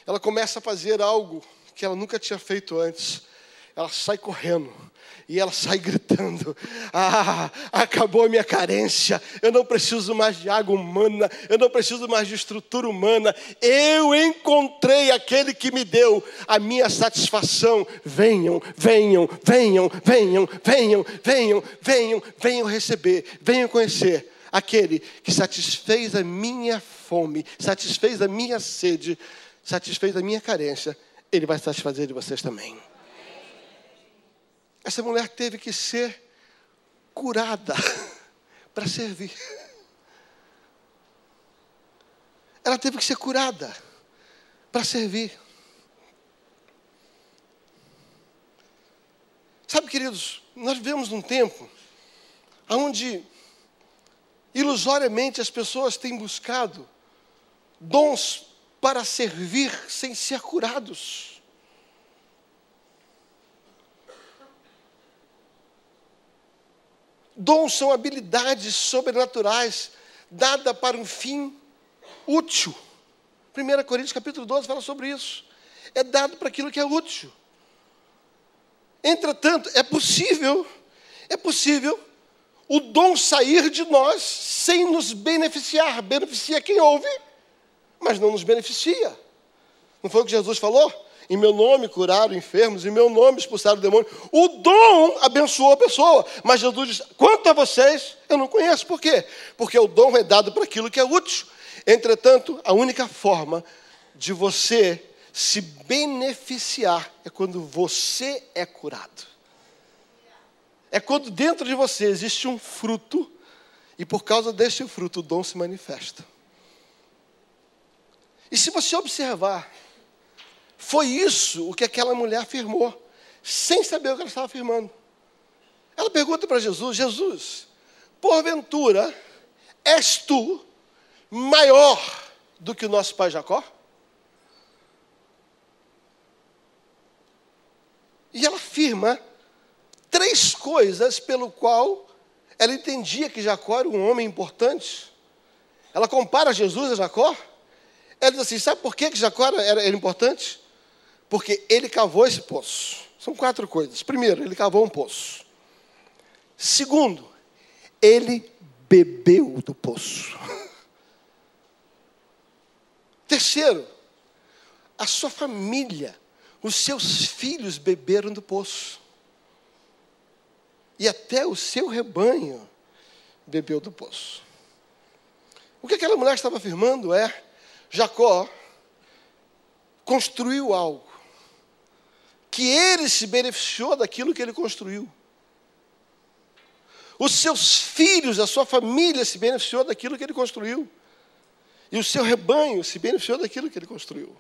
Ela começa a fazer algo que ela nunca tinha feito antes. Ela sai correndo e ela sai gritando, acabou a minha carência, eu não preciso mais de água humana, eu não preciso mais de estrutura humana, eu encontrei aquele que me deu a minha satisfação. Venham, venham, venham, venham, venham, venham, venham, venham receber, venham conhecer aquele que satisfez a minha fome, satisfez a minha sede, satisfez a minha carência, ele vai satisfazer de vocês também. Essa mulher teve que ser curada para servir. Ela teve que ser curada para servir. Sabe, queridos, nós vivemos num tempo onde ilusoriamente as pessoas têm buscado dons para servir sem ser curados. Dons são habilidades sobrenaturais dadas para um fim útil. 1 Coríntios capítulo 12 fala sobre isso. É dado para aquilo que é útil. Entretanto, é possível o dom sair de nós sem nos beneficiar. Beneficia quem ouve, mas não nos beneficia. Não foi o que Jesus falou? Em meu nome curaram enfermos, em meu nome expulsaram o demônio. O dom abençoou a pessoa, mas Jesus diz, quanto a vocês, eu não conheço. Por quê? Porque o dom é dado para aquilo que é útil. Entretanto, a única forma de você se beneficiar é quando você é curado. É quando dentro de você existe um fruto, e por causa deste fruto o dom se manifesta. E se você observar, foi isso o que aquela mulher afirmou, sem saber o que ela estava afirmando. Ela pergunta para Jesus, Jesus, porventura, és tu maior do que o nosso pai Jacó? E ela afirma 3 coisas pelo qual ela entendia que Jacó era um homem importante. Ela compara Jesus a Jacó. Ela diz assim, sabe por que Jacó era importante? Porque ele cavou esse poço. São 4 coisas. Primeiro, ele cavou um poço. Segundo, ele bebeu do poço. Terceiro, a sua família, os seus filhos beberam do poço. E até o seu rebanho bebeu do poço. O que aquela mulher estava afirmando é, Jacó construiu algo, que ele se beneficiou daquilo que ele construiu. Os seus filhos, a sua família se beneficiou daquilo que ele construiu. E o seu rebanho se beneficiou daquilo que ele construiu.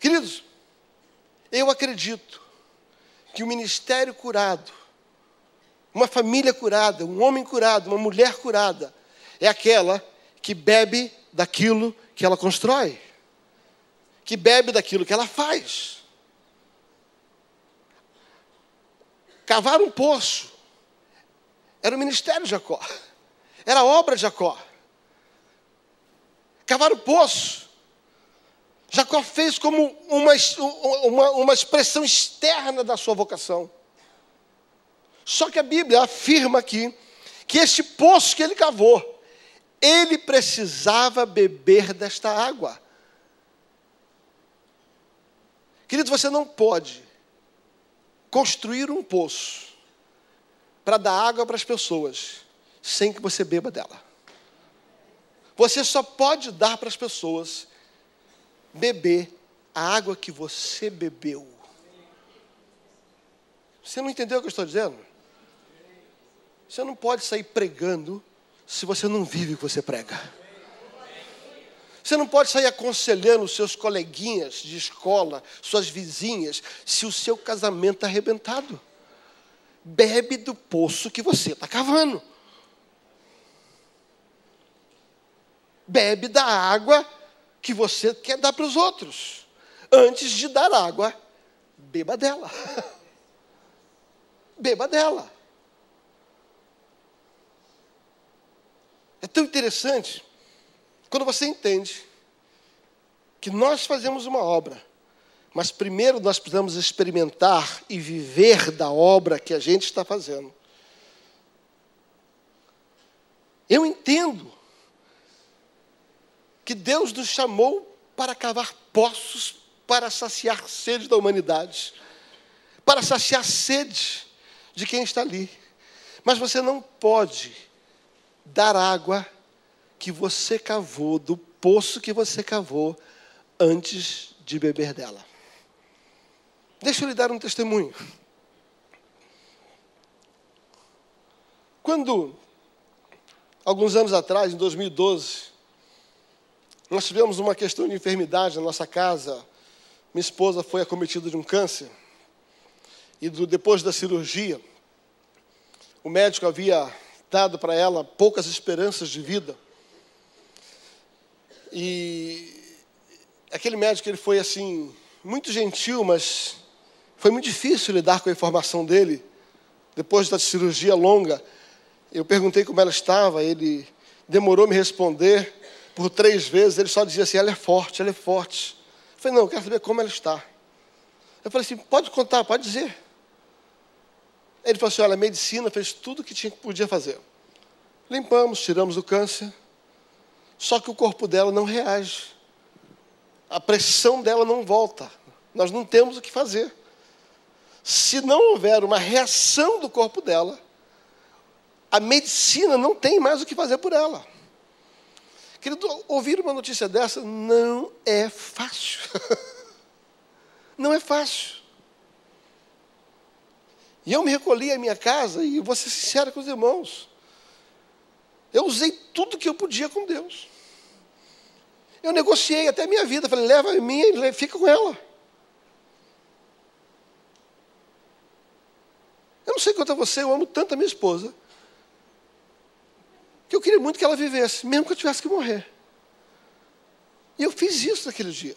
Queridos, eu acredito que o ministério curado, uma família curada, um homem curado, uma mulher curada, é aquela que bebe daquilo que ela constrói, que bebe daquilo que ela faz. Cavar um poço era o ministério de Jacó, era a obra de Jacó. Cavar o poço, Jacó fez como uma expressão externa da sua vocação. Só que a Bíblia afirma aqui que este poço que ele cavou, ele precisava beber desta água. Querido, você não pode construir um poço para dar água para as pessoas sem que você beba dela. Você só pode dar para as pessoas beber a água que você bebeu. Você não entendeu o que eu estou dizendo? Você não pode sair pregando se você não vive o que você prega. Você não pode sair aconselhando os seus coleguinhas de escola, suas vizinhas, se o seu casamento está arrebentado. Bebe do poço que você está cavando. Bebe da água que você quer dar para os outros. Antes de dar água, beba dela. Beba dela. É tão interessante quando você entende que nós fazemos uma obra, mas primeiro nós precisamos experimentar e viver da obra que a gente está fazendo. Eu entendo que Deus nos chamou para cavar poços para saciar a sede da humanidade, para saciar a sede de quem está ali. Mas você não pode dar água que você cavou, do poço que você cavou, antes de beber dela. Deixa eu lhe dar um testemunho. Quando, alguns anos atrás, em 2012, nós tivemos uma questão de enfermidade na nossa casa, minha esposa foi acometida de um câncer, e depois da cirurgia, o médico havia dado para ela poucas esperanças de vida. E aquele médico, ele foi assim, muito gentil, mas foi muito difícil lidar com a informação dele. Depois da cirurgia longa, eu perguntei como ela estava, ele demorou a me responder. por 3 vezes, ele só dizia assim, ela é forte, ela é forte. Eu falei, não, eu quero saber como ela está. Eu falei assim, pode contar, pode dizer. Ele falou assim, olha, a medicina fez tudo o que podia fazer. Limpamos, tiramos o câncer, só que o corpo dela não reage. A pressão dela não volta. Nós não temos o que fazer. Se não houver uma reação do corpo dela, a medicina não tem mais o que fazer por ela. Querido, ouvir uma notícia dessa não é fácil. Não é fácil. E eu me recolhi à minha casa e vou ser sincero com os irmãos. Eu usei tudo que eu podia com Deus. Eu negociei até a minha vida. Falei, leva a minha e fica com ela. Eu não sei quanto a você, eu amo tanto a minha esposa, que eu queria muito que ela vivesse, mesmo que eu tivesse que morrer. E eu fiz isso naquele dia.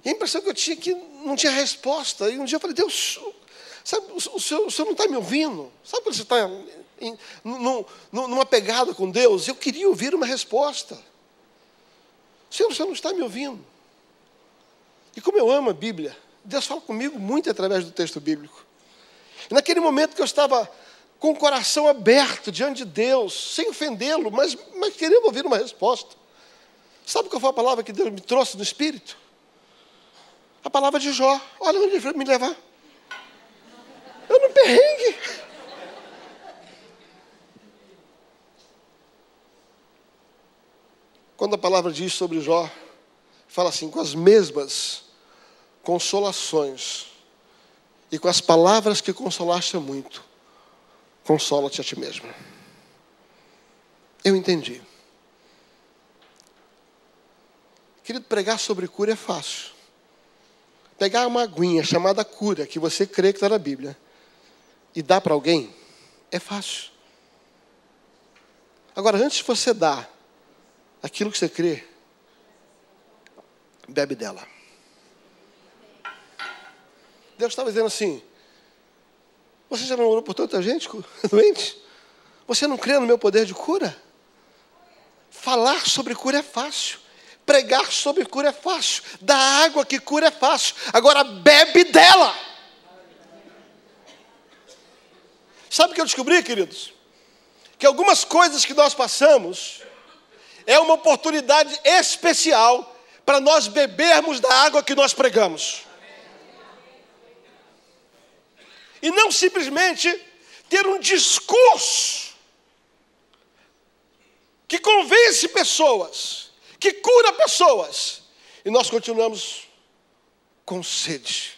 E a impressão que eu tinha que não tinha resposta. E um dia eu falei, Deus, sabe, o senhor não está me ouvindo? Sabe quando você está numa pegada com Deus? Eu queria ouvir uma resposta. O senhor não está me ouvindo. E como eu amo a Bíblia, Deus fala comigo muito através do texto bíblico. E naquele momento que eu estava com o coração aberto diante de Deus, sem ofendê-lo, mas querendo ouvir uma resposta. Sabe qual foi a palavra que Deus me trouxe no Espírito? A palavra de Jó. Olha onde ele foi me levar. Eu no perrengue. Quando a palavra diz sobre Jó, fala assim, com as mesmas consolações e com as palavras que consolaste muito, consola-te a ti mesmo. Eu entendi. Querido, pregar sobre cura é fácil. Pegar uma aguinha chamada cura, que você crê que está na Bíblia, e dar para alguém, é fácil. Agora, antes de você dar aquilo que você crê, bebe dela. Deus estava dizendo assim, você já não orou por tanta gente doente? Você não crê no meu poder de cura? Falar sobre cura é fácil. Pregar sobre cura é fácil. Dar água que cura é fácil. Agora bebe dela. Sabe o que eu descobri, queridos? Que algumas coisas que nós passamos é uma oportunidade especial para nós bebermos da água que nós pregamos. E não simplesmente ter um discurso que convence pessoas, que cura pessoas, e nós continuamos com sede.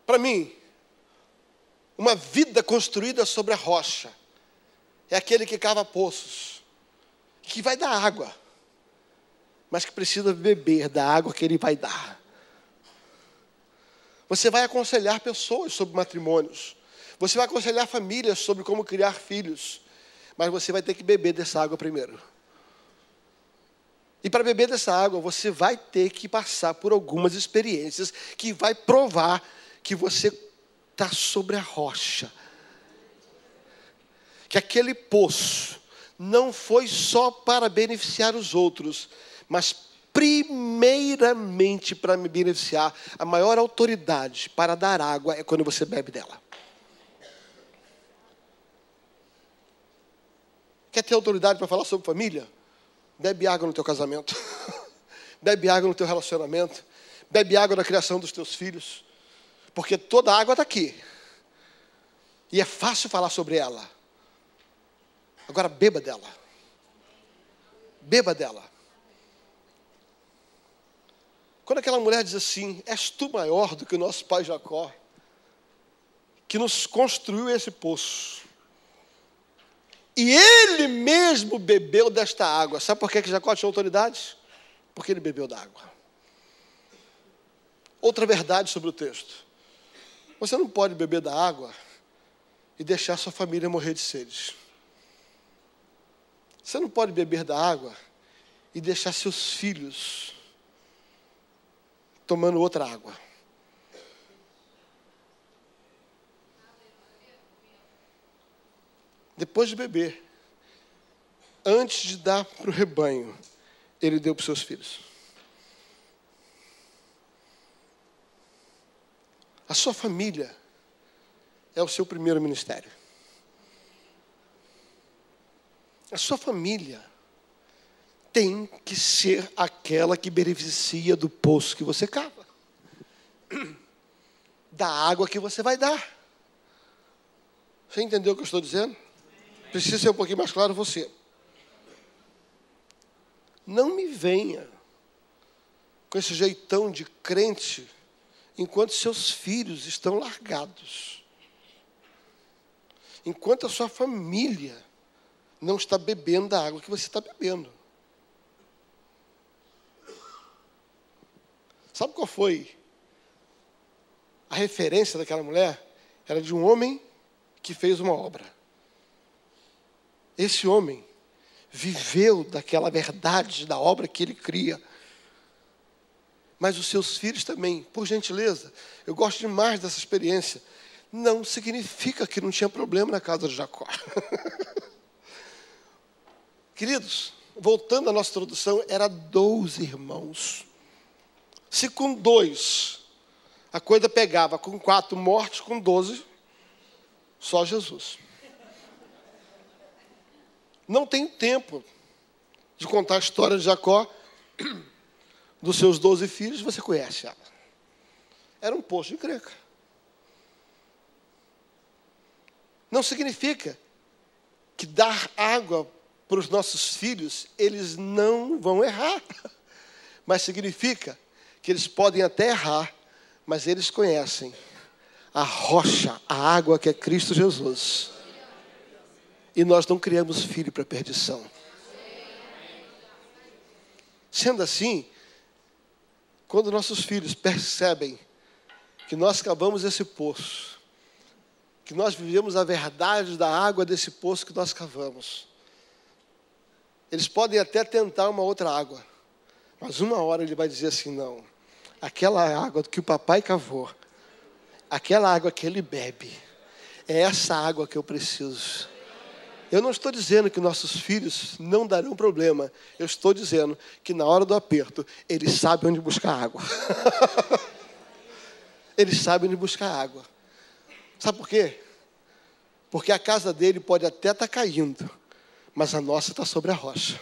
Para mim, uma vida construída sobre a rocha é aquele que cava poços, que vai dar água, mas que precisa beber da água que ele vai dar. Você vai aconselhar pessoas sobre matrimônios, você vai aconselhar famílias sobre como criar filhos, mas você vai ter que beber dessa água primeiro. E para beber dessa água, você vai ter que passar por algumas experiências que vai provar que você está sobre a rocha. Que aquele poço não foi só para beneficiar os outros, mas primeiramente para me beneficiar. A maior autoridade para dar água é quando você bebe dela. Quer ter autoridade para falar sobre família? Bebe água no teu casamento. Bebe água no teu relacionamento. Bebe água na criação dos teus filhos. Porque toda a água está aqui. E é fácil falar sobre ela. Agora beba dela. Beba dela. Quando aquela mulher diz assim, és tu maior do que o nosso pai Jacó, que nos construiu esse poço. E ele mesmo bebeu desta água. Sabe por que Jacó tinha autoridade? Porque ele bebeu da água. Outra verdade sobre o texto. Você não pode beber da água e deixar sua família morrer de sede. Você não pode beber da água e deixar seus filhos tomando outra água. depois de beber, antes de dar para o rebanho, ele deu para os seus filhos. A sua família é o seu primeiro ministério. A sua família tem que ser aquela que beneficia do poço que você cava, da água que você vai dar. Você entendeu o que eu estou dizendo? Precisa ser um pouquinho mais claro você. Não me venha com esse jeitão de crente enquanto seus filhos estão largados. Enquanto a sua família não está bebendo da água que você está bebendo. Sabe qual foi a referência daquela mulher? Era de um homem que fez uma obra. Esse homem viveu daquela verdade da obra que ele cria. Mas os seus filhos também, por gentileza, eu gosto demais dessa experiência. Não significa que não tinha problema na casa de Jacó. Queridos, voltando à nossa introdução, era 12 irmãos. Se com 2 a coisa pegava, com 4 mortos, com 12, só Jesus. Não tem tempo de contar a história de Jacó, dos seus 12 filhos, você conhece ela. Era um poço de encrenca. Não significa que dar água para os nossos filhos, eles não vão errar. Mas significa que eles podem até errar, mas eles conhecem a rocha, a água que é Cristo Jesus. E nós não criamos filho para perdição. Sendo assim, quando nossos filhos percebem que nós cavamos esse poço, que nós vivemos a verdade da água desse poço que nós cavamos, eles podem até tentar uma outra água, mas uma hora ele vai dizer assim, não, aquela água que o papai cavou, aquela água que ele bebe, é essa água que eu preciso. Eu não estou dizendo que nossos filhos não darão problema. Eu estou dizendo que na hora do aperto, eles sabem onde buscar água. Eles sabem onde buscar água. Sabe por quê? Porque a casa dele pode até estar caindo, mas a nossa está sobre a rocha.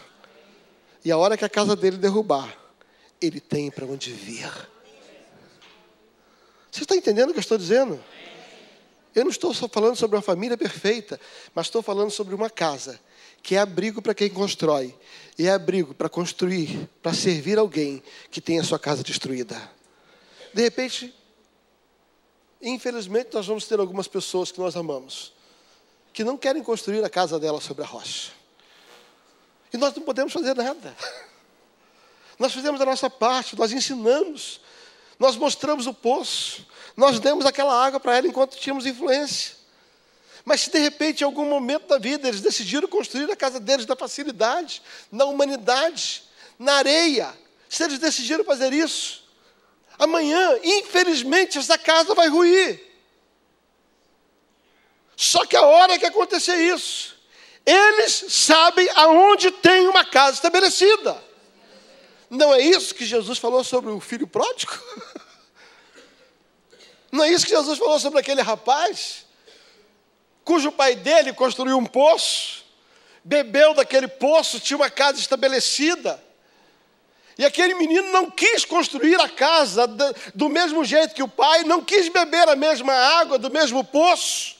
E a hora que a casa dele derrubar, ele tem para onde vir. Você está entendendo o que eu estou dizendo? Eu não estou só falando sobre uma família perfeita, mas estou falando sobre uma casa, que é abrigo para quem constrói, e é abrigo para construir, para servir alguém que tem a sua casa destruída. De repente, infelizmente, nós vamos ter algumas pessoas que nós amamos, que não querem construir a casa dela sobre a rocha. E nós não podemos fazer nada. Nós fizemos a nossa parte, nós ensinamos, nós mostramos o poço, nós demos aquela água para ela enquanto tínhamos influência. Mas se de repente, em algum momento da vida, eles decidiram construir a casa deles na facilidade, na humanidade, na areia, se eles decidiram fazer isso, amanhã, infelizmente, essa casa vai ruir. Só que a hora que acontecer isso, eles sabem aonde tem uma casa estabelecida. Não é isso que Jesus falou sobre o filho pródigo? Não é isso que Jesus falou sobre aquele rapaz, cujo pai dele construiu um poço, bebeu daquele poço, tinha uma casa estabelecida, e aquele menino não quis construir a casa do mesmo jeito que o pai, não quis beber a mesma água do mesmo poço,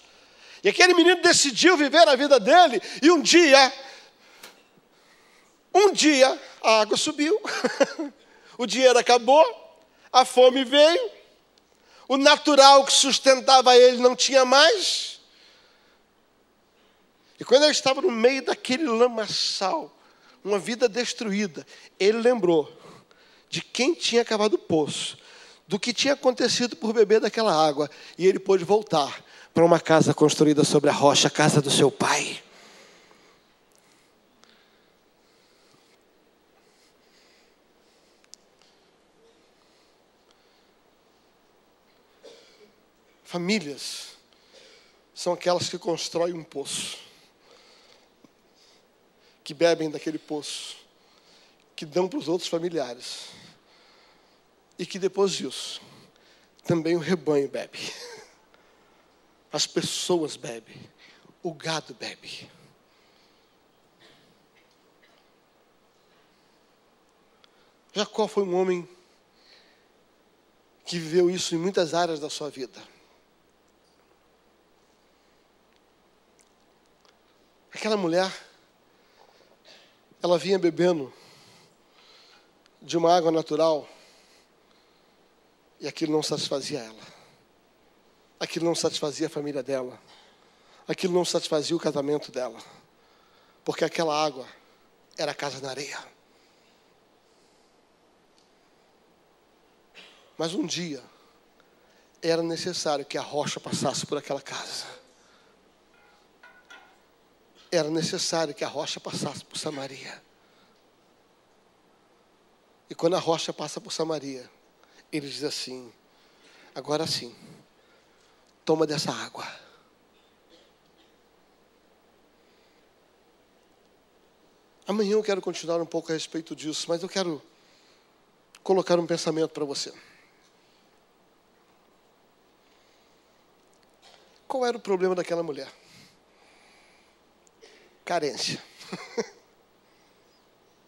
e aquele menino decidiu viver a vida dele, e um dia a água subiu, o dinheiro acabou, a fome veio, o natural que sustentava ele não tinha mais. E quando ele estava no meio daquele lamaçal, uma vida destruída, ele lembrou de quem tinha cavado o poço, do que tinha acontecido por beber daquela água, e ele pôde voltar para uma casa construída sobre a rocha, a casa do seu pai. Famílias são aquelas que constroem um poço. que bebem daquele poço, que dão para os outros familiares, e que depois disso, também o rebanho bebe. As pessoas bebem, o gado bebe. Jacó foi um homem que viveu isso em muitas áreas da sua vida. Aquela mulher, ela vinha bebendo de uma água natural e aquilo não satisfazia ela. Aquilo não satisfazia a família dela. Aquilo não satisfazia o casamento dela. Porque aquela água era casa na areia. Mas um dia, era necessário que a rocha passasse por aquela casa. Era necessário que a rocha passasse por Samaria. E quando a rocha passa por Samaria, ele diz assim: agora sim, toma dessa água. Amanhã eu quero continuar um pouco a respeito disso, mas eu quero colocar um pensamento para você. Qual era o problema daquela mulher? Carência.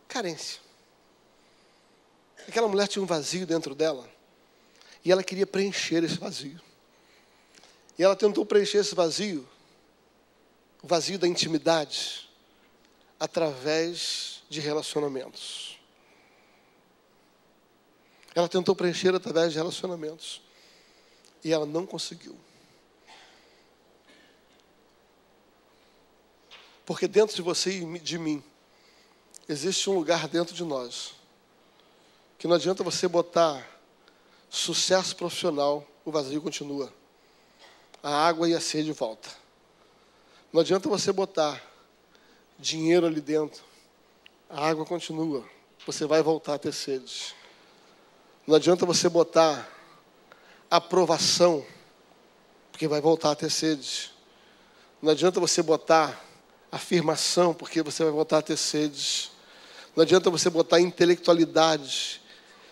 Carência. Aquela mulher tinha um vazio dentro dela e ela queria preencher esse vazio. E ela tentou preencher esse vazio, o vazio da intimidade, através de relacionamentos. Ela tentou preencher através de relacionamentos e ela não conseguiu. Porque dentro de você e de mim, existe um lugar dentro de nós, que não adianta você botar sucesso profissional, o vazio continua. A água e a sede volta. Não adianta você botar dinheiro ali dentro, a água continua, você vai voltar a ter sede. Não adianta você botar aprovação, porque vai voltar a ter sede. Não adianta você botar afirmação, porque você vai voltar a ter sede. Não adianta você botar intelectualidade.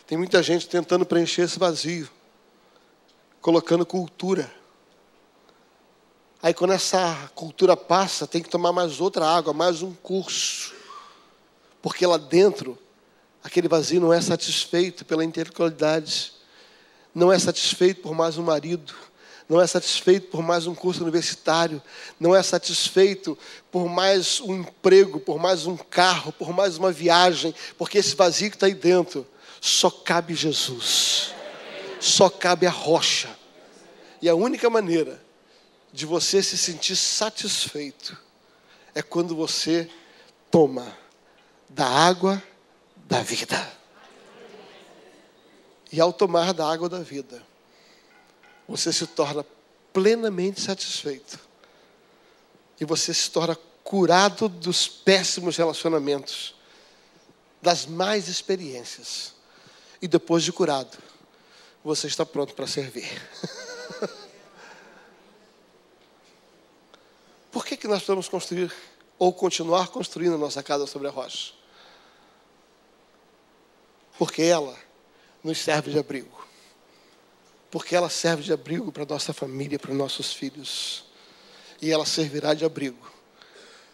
Tem muita gente tentando preencher esse vazio, colocando cultura. Aí quando essa cultura passa, tem que tomar mais outra água, mais um curso. Porque lá dentro, aquele vazio não é satisfeito pela intelectualidade, não é satisfeito por mais um marido, não é satisfeito por mais um curso universitário, não é satisfeito por mais um emprego, por mais um carro, por mais uma viagem, porque esse vazio que está aí dentro, só cabe Jesus, só cabe a rocha. E a única maneira de você se sentir satisfeito é quando você toma da água da vida. E ao tomar da água da vida, você se torna plenamente satisfeito. E você se torna curado dos péssimos relacionamentos, das más experiências. E depois de curado, você está pronto para servir. Por que nós precisamos construir ou continuar construindo a nossa casa sobre a rocha? Porque ela nos serve de abrigo. Porque ela serve de abrigo para a nossa família, para os nossos filhos. E ela servirá de abrigo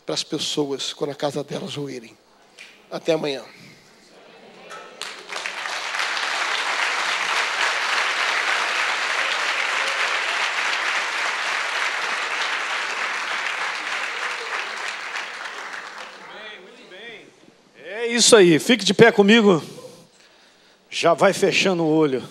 para as pessoas quando a casa delas ruírem. Até amanhã. Muito bem. É isso aí. Fique de pé comigo. Já vai fechando o olho.